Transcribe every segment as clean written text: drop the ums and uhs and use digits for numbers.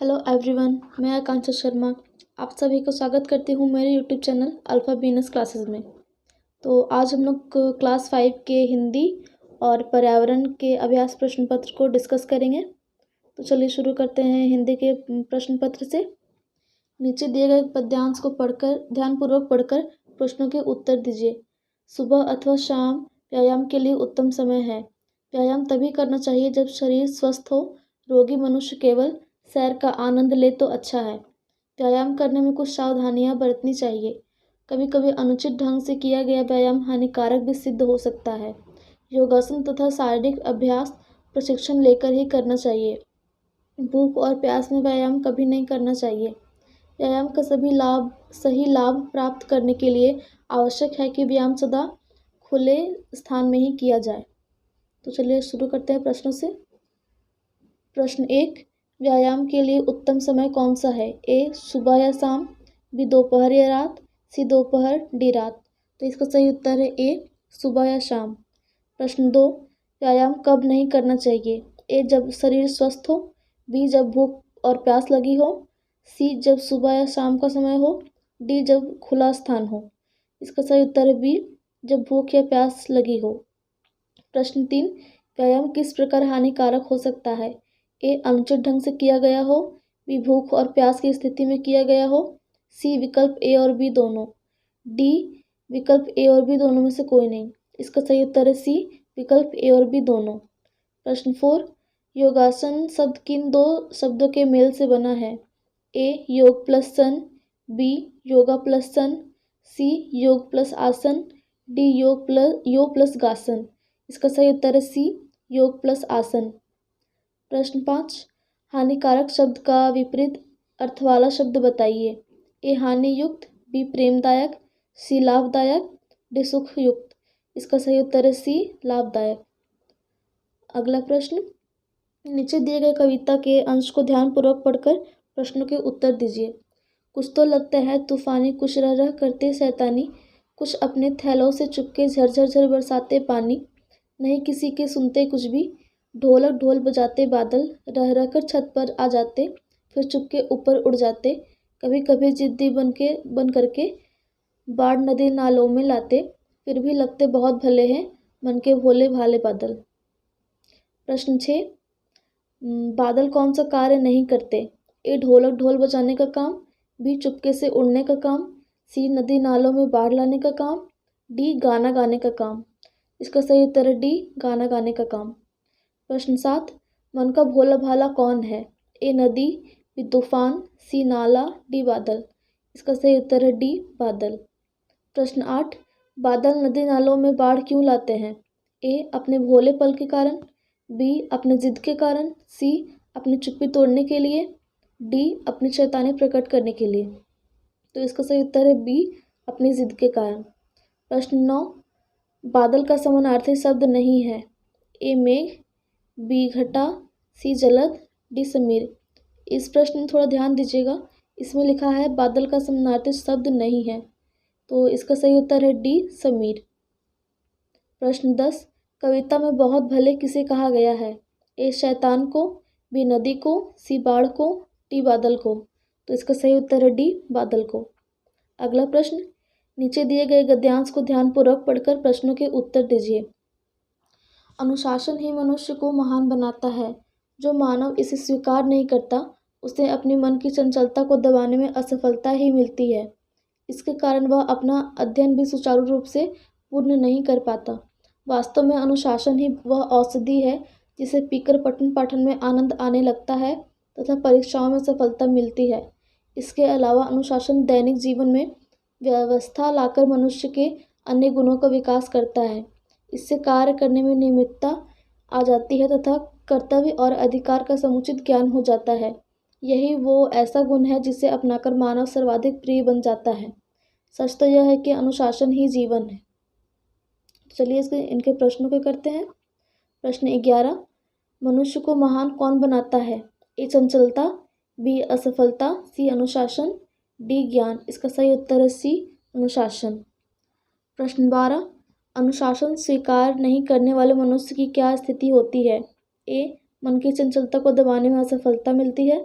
Hello everyone, मैं आकांक्षा शर्मा आप सभी को स्वागत करती हूँ मेरे YouTube channel alpha beans classes में। तो आज हम लोग क्लास 5 के हिंदी और पर्यावरण के अभ्यास प्रश्न पत्र को डिस्कस करेंगे। तो चलिए शुरू करते हैं हिंदी के प्रश्न पत्र से। नीचे दिए गए पद्यांश को पढ़कर ध्यानपूर्वक पढ़कर प्रश्नों के उत्तर दीजिए। सुबह अथवा शाम व्यायाम के लिए उत्तम समय है। व्यायाम तभी करना चाहिए जब शरीर स्वस्थ हो। रोगी मनुष्य केवल सैर का आनंद ले तो अच्छा है। व्यायाम करने में कुछ सावधानियां बरतनी चाहिए। कभी कभी अनुचित ढंग से किया गया व्यायाम हानिकारक भी सिद्ध हो सकता है। योगासन तथा शारीरिक अभ्यास प्रशिक्षण लेकर ही करना चाहिए। भूख और प्यास में व्यायाम कभी नहीं करना चाहिए। व्यायाम का सही लाभ प्राप्त करने के लिए आवश्यक है कि व्यायाम सदा खुले स्थान में ही किया जाए। तो चलिए शुरू करते हैं प्रश्नों से। प्रश्न 1, व्यायाम के लिए उत्तम समय कौन सा है? ए सुबह या शाम, बी दोपहर या रात, सी दोपहर डी रात। तो इसका सही उत्तर है ए सुबह या शाम। प्रश्न 2, व्यायाम कब नहीं करना चाहिए? ए जब शरीर स्वस्थ हो, बी जब भूख और प्यास लगी हो, सी जब सुबह या शाम का समय हो, डी जब खुला स्थान हो। इसका सही उत्तर है बी जब भूख या प्यास लगी हो। प्रश्न 3, व्यायाम किस प्रकार हानिकारक हो सकता है? ए अनुचित ढंग से किया गया हो, बी भूख और प्यास की स्थिति में किया गया हो, सी विकल्प ए और बी दोनों, डी विकल्प ए और बी दोनों में से कोई नहीं। इसका सही उत्तर है सी विकल्प ए और बी दोनों। प्रश्न 4, योगासन शब्द किन दो शब्दों के मेल से बना है? ए योग प्लस सन, बी योगा प्लस सन, सी योग प्लस आसन, डी योग प्लस गासन। इसका सही उत्तर है सी योग प्लस आसन। प्रश्न 5, हानिकारक शब्द का विपरीत अर्थ वाला शब्द बताइए। ए हानियुक्त, बी प्रेमदायक, सी लाभदायक, डी सुखयुक्त। इसका सही उत्तर है सी लाभदायक। अगला प्रश्न, नीचे दिए गए कविता के अंश को ध्यानपूर्वक पढ़कर प्रश्नों के उत्तर दीजिए। कुछ तो लगता है तूफानी, कुछ रह रह करते शैतानी, कुछ अपने थैलों से चुपके झरझर झर बरसाते पानी, नहीं किसी के सुनते कुछ भी, ढोलक ढोल बजाते बादल, रह रह कर छत पर आ जाते, फिर चुपके ऊपर उड़ जाते, कभी कभी जिद्दी बन करके बाढ़ नदी नालों में लाते, फिर भी लगते बहुत भले हैं मन के भोले भाले बादल। प्रश्न 6, बादल कौन सा कार्य नहीं करते? ए ढोलक ढोल बजाने का काम, बी चुपके से उड़ने का काम, सी नदी नालों में बाढ़ लाने का काम, डी गाना गाने का काम। इसका सही उत्तर है डी गाना गाने का काम। प्रश्न 7, मन का भोला भाला कौन है? ए नदी, बी तूफान, सी नाला, डी बादल। इसका सही उत्तर है डी बादल। प्रश्न 8, बादल नदी नालों में बाढ़ क्यों लाते हैं? ए अपने भोले पल के कारण, बी अपने जिद के कारण, सी अपनी चुप्पी तोड़ने के लिए, डी अपनी शैतानी प्रकट करने के लिए। तो इसका सही उत्तर है बी अपनी जिद के कारण। प्रश्न 9, बादल का समानार्थी शब्द नहीं है। ए मेघ, बी घटा, सी जलद, डी समीर। इस प्रश्न में थोड़ा ध्यान दीजिएगा, इसमें लिखा है बादल का समानार्थी शब्द नहीं है, तो इसका सही उत्तर है डी समीर। प्रश्न 10, कविता में बहुत भले किसे कहा गया है? ए शैतान को, बी नदी को, सी बाढ़ को, डी बादल को। तो इसका सही उत्तर है डी बादल को। अगला प्रश्न, नीचे दिए गए गद्यांश को ध्यानपूर्वक पढ़कर प्रश्नों के उत्तर दीजिए। अनुशासन ही मनुष्य को महान बनाता है। जो मानव इसे स्वीकार नहीं करता, उसे अपने मन की चंचलता को दबाने में असफलता ही मिलती है। इसके कारण वह अपना अध्ययन भी सुचारू रूप से पूर्ण नहीं कर पाता। वास्तव में अनुशासन ही वह औषधि है जिसे पीकर पठन पाठन में आनंद आने लगता है तथा परीक्षाओं में सफलता मिलती है। इसके अलावा अनुशासन दैनिक जीवन में व्यवस्था लाकर मनुष्य के अन्य गुणों का विकास करता है। इससे कार्य करने में नियमितता आ जाती है तथा कर्तव्य और अधिकार का समुचित ज्ञान हो जाता है। यही वो ऐसा गुण है जिसे अपनाकर मानव सर्वाधिक प्रिय बन जाता है। सच तो यह है कि अनुशासन ही जीवन है। चलिए इनके प्रश्नों को करते हैं। प्रश्न 11, मनुष्य को महान कौन बनाता है? ए चंचलता, बी असफलता, सी अनुशासन, डी ज्ञान। इसका सही उत्तर है सी अनुशासन। प्रश्न 12, अनुशासन स्वीकार नहीं करने वाले मनुष्य की क्या स्थिति होती है? ए मन की चंचलता को दबाने में असफलता मिलती है,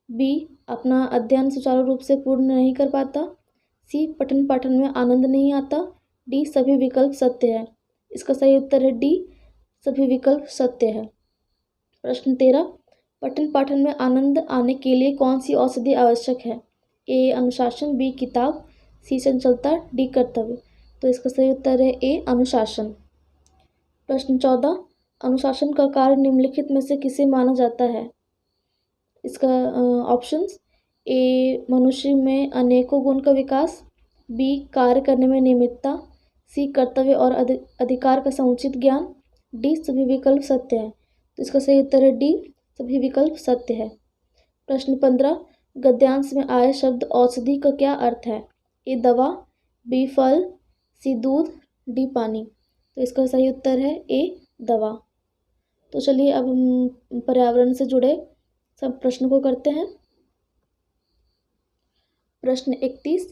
बी अपना अध्ययन सुचारू रूप से पूर्ण नहीं कर पाता, सी पठन पाठन में आनंद नहीं आता, डी सभी विकल्प सत्य है। इसका सही उत्तर है डी, सभी विकल्प सत्य है। प्रश्न 13, पठन पाठन में आनंद आने के लिए कौन सी औषधि आवश्यक है? ए अनुशासन, बी किताब, सी चंचलता, डी कर्तव्य। तो इसका सही उत्तर है ए अनुशासन। प्रश्न 14, अनुशासन का कार्य निम्नलिखित में से किसे माना जाता है? इसका ऑप्शंस, ए मनुष्य में अनेकों गुण का विकास, बी कार्य करने में नियमितता, सी कर्तव्य और अधिकार का समुचित ज्ञान, डी सभी विकल्प सत्य है। तो इसका सही उत्तर है डी, सभी विकल्प सत्य है। प्रश्न 15, गद्यांश में आए शब्द औषधि का क्या अर्थ है? ए दवा, बी फल, सी दूध, डी पानी। तो इसका सही उत्तर है ए दवा। तो चलिए अब हम पर्यावरण से जुड़े सब प्रश्न को करते हैं। प्रश्न 31,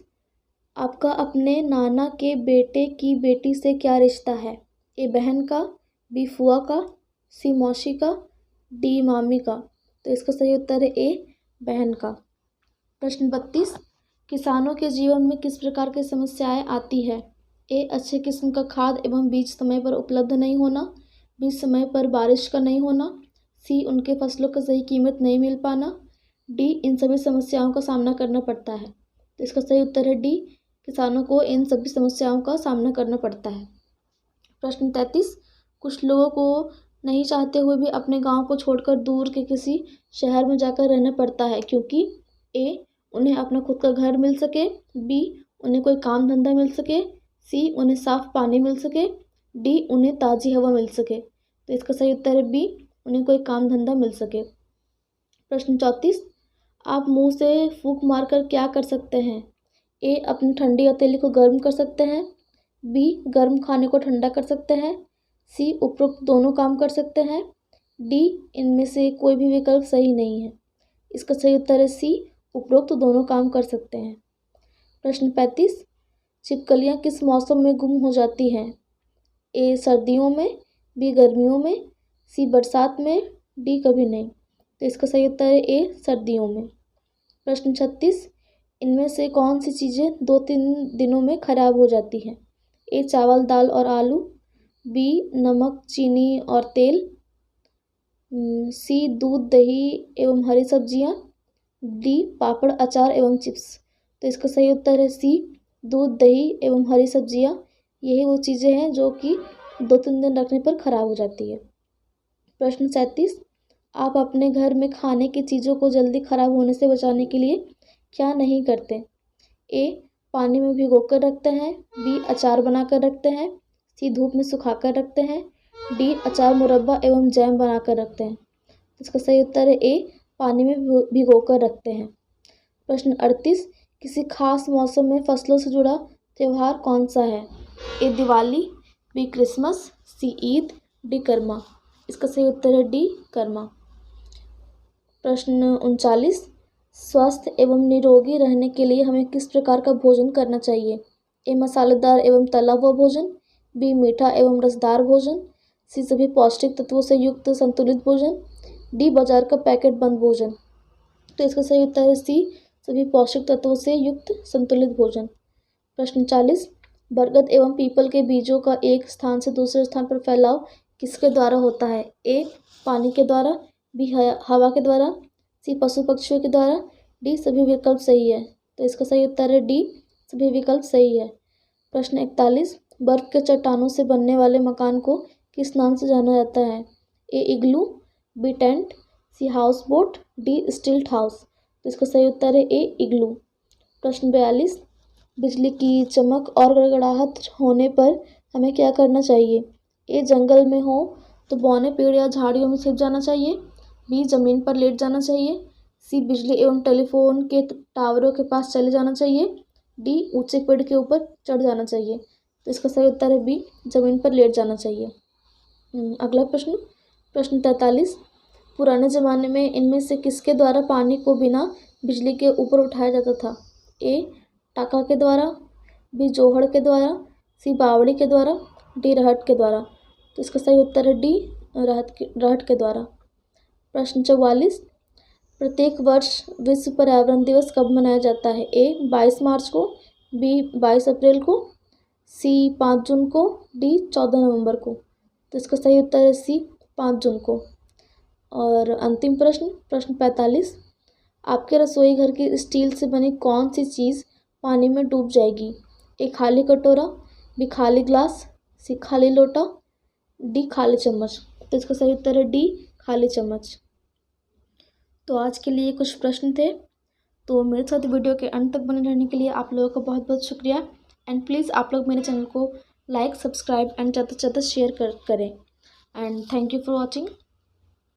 आपका अपने नाना के बेटे की बेटी से क्या रिश्ता है? ए बहन का, बी फुआ का, सी मौसी का, डी मामी का। तो इसका सही उत्तर है ए बहन का। प्रश्न 32, किसानों के जीवन में किस प्रकार की समस्याएं आती है? ए अच्छे किस्म का खाद एवं बीज समय पर उपलब्ध नहीं होना, बी समय पर बारिश का नहीं होना, सी उनके फसलों का सही कीमत नहीं मिल पाना, डी इन सभी समस्याओं का सामना करना पड़ता है। तो इसका सही उत्तर है डी, किसानों को इन सभी समस्याओं का सामना करना पड़ता है। प्रश्न 33, कुछ लोगों को नहीं चाहते हुए भी अपने गांव को छोड़कर दूर के किसी शहर में जाकर रहना पड़ता है क्योंकि ए उन्हें अपना खुद का घर मिल सके, बी उन्हें कोई काम धंधा मिल सके, सी उन्हें साफ पानी मिल सके, डी उन्हें ताज़ी हवा मिल सके। तो इसका सही उत्तर है बी, उन्हें कोई काम धंधा मिल सके। प्रश्न 34, आप मुंह से फूंक मारकर क्या कर सकते हैं? ए अपनी ठंडी हथेली को गर्म कर सकते हैं, बी गर्म खाने को ठंडा कर सकते हैं, सी उपरोक्त दोनों काम कर सकते हैं, डी इनमें से कोई भी विकल्प सही नहीं है। इसका सही उत्तर है सी, उपरोक्त दोनों काम कर सकते हैं। प्रश्न 35, छिपकलियाँ किस मौसम में गुम हो जाती हैं? ए सर्दियों में, बी गर्मियों में, सी बरसात में, डी कभी नहीं। तो इसका सही उत्तर है ए सर्दियों में। प्रश्न 36, इनमें से कौन सी चीज़ें 2-3 दिनों में खराब हो जाती हैं? ए चावल दाल और आलू, बी नमक चीनी और तेल, सी दूध दही एवं हरी सब्जियां, डी पापड़ अचार एवं चिप्स। तो इसका सही उत्तर है सी, दूध दही एवं हरी सब्जियां। यही वो चीज़ें हैं जो कि 2-3 दिन रखने पर खराब हो जाती है। प्रश्न 37, आप अपने घर में खाने की चीज़ों को जल्दी खराब होने से बचाने के लिए क्या नहीं करते? ए पानी में भिगोकर रखते हैं, बी अचार बनाकर रखते हैं, सी धूप में सुखाकर रखते हैं, डी अचार मुरब्बा एवं जैम बनाकर रखते हैं। इसका सही उत्तर है ए पानी में भिगोकर रखते हैं। प्रश्न 38, किसी खास मौसम में फसलों से जुड़ा त्यौहार कौन सा है? ए दिवाली, बी क्रिसमस, सी ईद, डी कर्मा। इसका सही उत्तर है डी कर्मा। प्रश्न 39, स्वस्थ एवं निरोगी रहने के लिए हमें किस प्रकार का भोजन करना चाहिए? ए मसालेदार एवं तला हुआ भोजन, बी मीठा एवं रसदार भोजन, सी सभी पौष्टिक तत्वों से युक्त संतुलित भोजन, डी बाजार का पैकेट बंद भोजन। तो इसका सही उत्तर है सी, सभी पौष्टिक तत्वों से युक्त संतुलित भोजन। प्रश्न 40, बरगद एवं पीपल के बीजों का एक स्थान से दूसरे स्थान पर फैलाव किसके द्वारा होता है? ए पानी के द्वारा, बी हवा के द्वारा, सी पशु पक्षियों के द्वारा, डी सभी विकल्प सही है। तो इसका सही उत्तर है डी, सभी विकल्प सही है। प्रश्न 41, बर्फ के चट्टानों से बनने वाले मकान को किस नाम से जाना जाता है? A igloo, B tent, C houseboat, D stilt house. तो इसका सही उत्तर है ए इग्लू। प्रश्न 42, बिजली की चमक और गड़गड़ाहट होने पर हमें क्या करना चाहिए? ए जंगल में हो तो बौने पेड़ या झाड़ियों में छिप जाना चाहिए, बी जमीन पर लेट जाना चाहिए, सी बिजली एवं टेलीफोन के टावरों के पास चले जाना चाहिए, डी ऊंचे पेड़ के ऊपर चढ़ जाना चाहिए। तो इसका सही उत्तर है बी, जमीन पर लेट जाना चाहिए। अगला प्रश्न, प्रश्न 43, पुराने ज़माने में इनमें से किसके द्वारा पानी को बिना बिजली के ऊपर उठाया जाता था? ए टाका के द्वारा, बी जोहड़ के द्वारा, सी बावड़ी के द्वारा, डी रहट के द्वारा। तो इसका सही उत्तर है डी, रहट के द्वारा। प्रश्न 44, प्रत्येक वर्ष विश्व पर्यावरण दिवस कब मनाया जाता है? ए 22 मार्च को, बी 22 अप्रैल को, सी 5 जून को, डी 14 नवंबर को। तो इसका सही उत्तर है सी 5 जून को। और अंतिम प्रश्न, प्रश्न 45, आपके रसोई घर की स्टील से बनी कौन सी चीज़ पानी में डूब जाएगी? ए खाली कटोरा, बी खाली ग्लास, सी खाली लोटा, डी खाली चम्मच। तो इसका सही उत्तर है डी खाली चम्मच। तो आज के लिए कुछ प्रश्न थे। तो मेरे साथ वीडियो के अंत तक बने रहने के लिए आप लोगों का बहुत बहुत शुक्रिया। एंड प्लीज़ आप लोग मेरे चैनल को लाइक, सब्सक्राइब एंड ज़्यादा से ज़्यादा शेयर करें। And thank you for watching.